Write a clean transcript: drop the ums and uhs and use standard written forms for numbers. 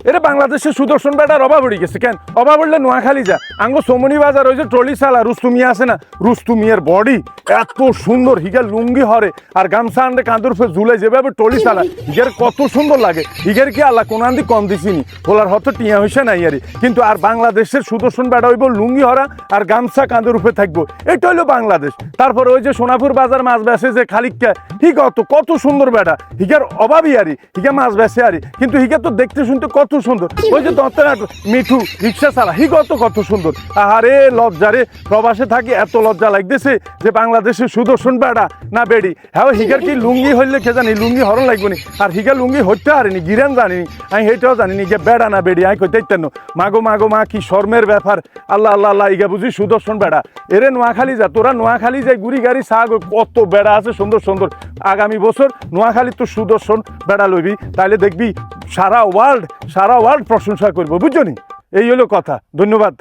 এরে বাংলাদেশের সুদর্শন বেটার অভাব হয়ে গেছে কেন? অভাব হলে নোয়াখালী যা, আঙ্গো সোমনি বাজার ওই যে ট্রলি চালা রুস্তুমিয়া আছে না, রুস্তুমিয়ার বডি এত সুন্দর, হিগার লুঙ্গি হরে আর গামছা আনলে কাঁদুর ফে ঝুলে যেভাবে ট্রলি চালা, হিগার কত সুন্দর লাগে। হিগার কি আল্লাহ কোন আন্দি কম দিছিনি, তোলার হয়তো টিয়া হইসে নাই আরে, কিন্তু আর বাংলাদেশের সুদর্শন বেটা হইব লুঙ্গি হরা আর গামছা কাঁদুর উপরে থাকবো, এটা হইলো বাংলাদেশ। তারপরে ওই যে সোনাপুর বাজার মাছ বেসে যে খালিকটা, হিগা কত সুন্দর বেটা, হিগার অভাবই আরি, হিগা মাছ বেসে আরি, কিন্তু হিগা তো দেখতে শুনতে কত সুন্দর। ওই যে দত্তনাট মিঠু রিক্সা চালা, হিগা তো কত সুন্দর। আহারে লজ্জারে, প্রবাসে থাকি এত লজ্জা লাগতেছে যে বাংলাদেশের সুদর্শন বেড়া না বেড়ি। হ্যাঁ হিগার কি লুঙ্গি হইলে কে জানি, লুঙ্গি হরণ লাগবো নি, আর হিগা লুঙ্গি হইতে পারেনি, গিরান জানিনি, আমি সেইটাও জানিনি যে বেড়া না বেড়ি। আমি কইতে ইত্যান্ন মাগো মা কি শর্মের ব্যাপার, আল্লাহ আল্লাহ আল্লাহ, ইগা বুঝি সুদর্শন বেড়া। এরে নোয়াখালী যা, তোরা নোয়াখালী যাই গুড়ি গাড়ি সাগ, কত বেড়া আছে সুন্দর সুন্দর। আগামী বছর নোয়াখালী তো সুদর্শন বেড়া লইবি, তাহলে দেখবি সারা ওয়ার্ল্ড প্রশংসা করবো, বুঝছো নি? এই হলো কথা। ধন্যবাদ।